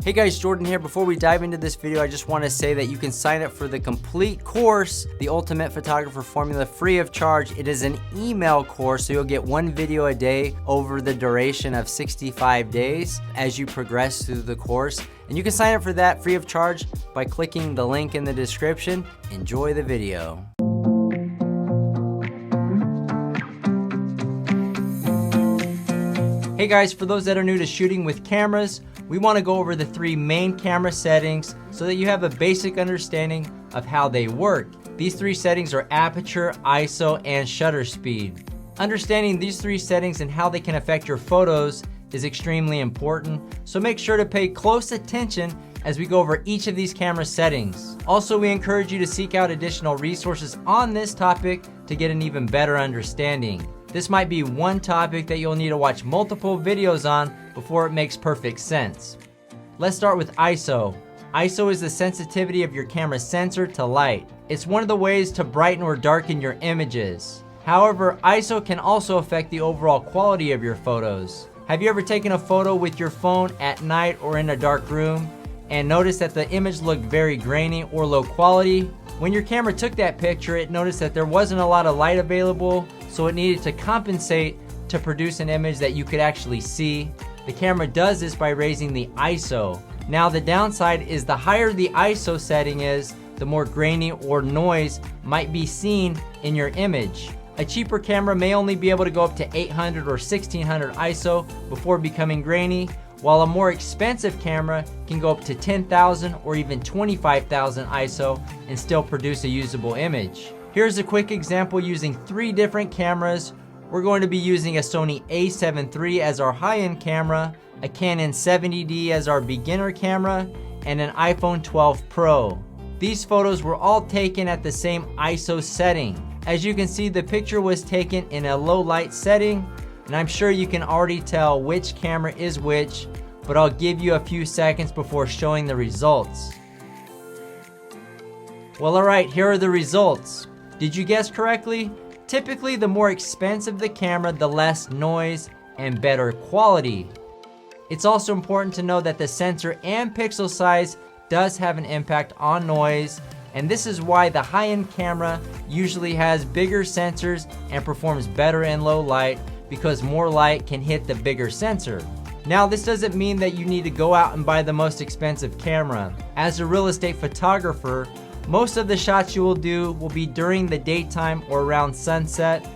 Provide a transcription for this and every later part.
Hey guys, Jordan here. Before we dive into this video, I just want to say that you can sign up for the complete course, The Ultimate Photographer Formula, free of charge. It is an email course, so you'll get one video a day over the duration of 65 days as you progress through the course. And you can sign up for that free of charge by clicking the link in the description. Enjoy the video. Hey guys, for those that are new to shooting with cameras, we want to go over the three main camera settings so that you have a basic understanding of how they work. These three settings are aperture, ISO, and shutter speed. Understanding these three settings and how they can affect your photos is extremely important, so make sure to pay close attention as we go over each of these camera settings. Also, we encourage you to seek out additional resources on this topic to get an even better understanding. This might be one topic that you'll need to watch multiple videos on before it makes perfect sense. Let's start with ISO. ISO is the sensitivity of your camera sensor to light. It's one of the ways to brighten or darken your images. However, ISO can also affect the overall quality of your photos. Have you ever taken a photo with your phone at night or in a dark room and noticed that the image looked very grainy or low quality? When your camera took that picture, it noticed that there wasn't a lot of light available, so it needed to compensate to produce an image that you could actually see. The camera does this by raising the ISO. Now the downside is the higher the ISO setting is, the more grainy or noise might be seen in your image. A cheaper camera may only be able to go up to 800 or 1600 ISO before becoming grainy, while a more expensive camera can go up to 10,000 or even 25,000 ISO and still produce a usable image. Here's a quick example using three different cameras. We're going to be using a Sony a7 III as our high-end camera, a Canon 70D as our beginner camera, and an iPhone 12 Pro. These photos were all taken at the same ISO setting. As you can see, the picture was taken in a low light setting, and I'm sure you can already tell which camera is which, but I'll give you a few seconds before showing the results. Well, alright, here are the results. Did you guess correctly? Typically, the more expensive the camera, the less noise and better quality. It's also important to know that the sensor and pixel size does have an impact on noise, and this is why the high-end camera usually has bigger sensors and performs better in low light, because more light can hit the bigger sensor. Now, this doesn't mean that you need to go out and buy the most expensive camera. As a real estate photographer, most of the shots you will do will be during the daytime or around sunset,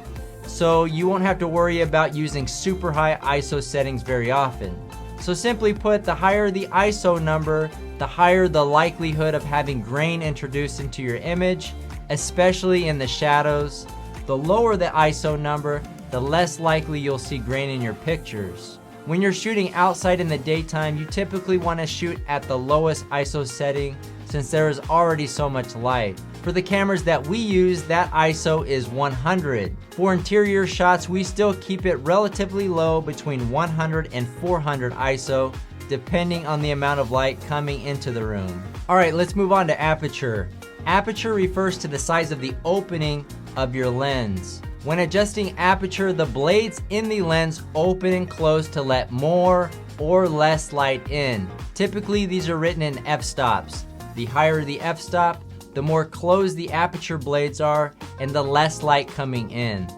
so you won't have to worry about using super high ISO settings very often. So simply put, the higher the ISO number, the higher the likelihood of having grain introduced into your image, especially in the shadows. The lower the ISO number, the less likely you'll see grain in your pictures. When you're shooting outside in the daytime, you typically want to shoot at the lowest ISO setting since there is already so much light. For the cameras that we use, that ISO is 100. For interior shots, we still keep it relatively low between 100 and 400 ISO, depending on the amount of light coming into the room. Alright, let's move on to aperture. Aperture refers to the size of the opening of your lens. When adjusting aperture, the blades in the lens open and close to let more or less light in. Typically, these are written in f-stops. The higher the f-stop, the more closed the aperture blades are and the less light coming in.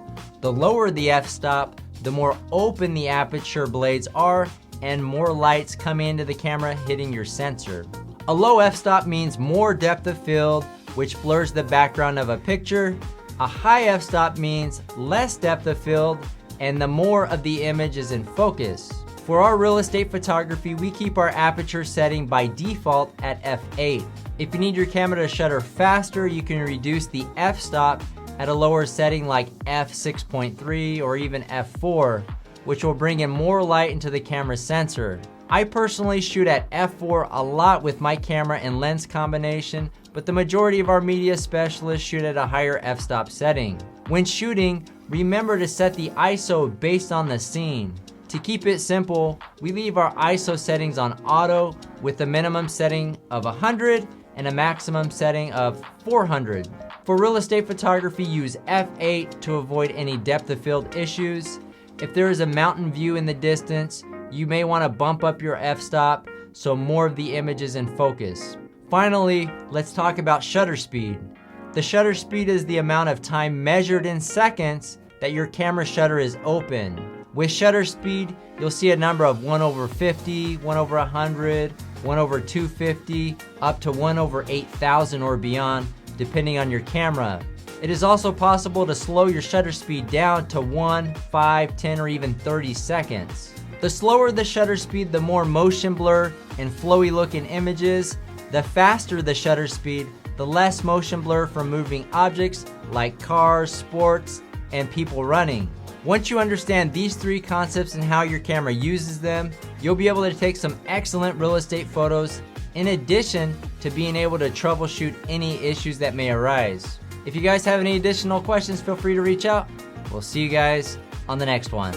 The lower the f-stop, the more open the aperture blades are and more light's coming into the camera hitting your sensor. A low f-stop means more depth of field, which blurs the background of a picture. A high f-stop means less depth of field and the more of the image is in focus. For our real estate photography, we keep our aperture setting by default at f8. If you need your camera to shutter faster, you can reduce the f-stop at a lower setting like f6.3 or even f4, which will bring in more light into the camera sensor. I personally shoot at f4 a lot with my camera and lens combination, but the majority of our media specialists shoot at a higher f-stop setting. When shooting, remember to set the ISO based on the scene. To keep it simple, we leave our ISO settings on auto with a minimum setting of 100 and a maximum setting of 400. For real estate photography, use f8 to avoid any depth of field issues. If there is a mountain view in the distance, you may want to bump up your f-stop so more of the image is in focus. Finally, let's talk about shutter speed. The shutter speed is the amount of time measured in seconds that your camera shutter is open. With shutter speed, you'll see a number of 1/50, 1/100, 1/250, up to 1/8000 or beyond, depending on your camera. It is also possible to slow your shutter speed down to 1, 5, 10, or even 30 seconds. The slower the shutter speed, the more motion blur and flowy looking images. The faster the shutter speed, the less motion blur from moving objects like cars, sports, and people running. Once you understand these three concepts and how your camera uses them, you'll be able to take some excellent real estate photos in addition to being able to troubleshoot any issues that may arise. If you guys have any additional questions, feel free to reach out. We'll see you guys on the next one.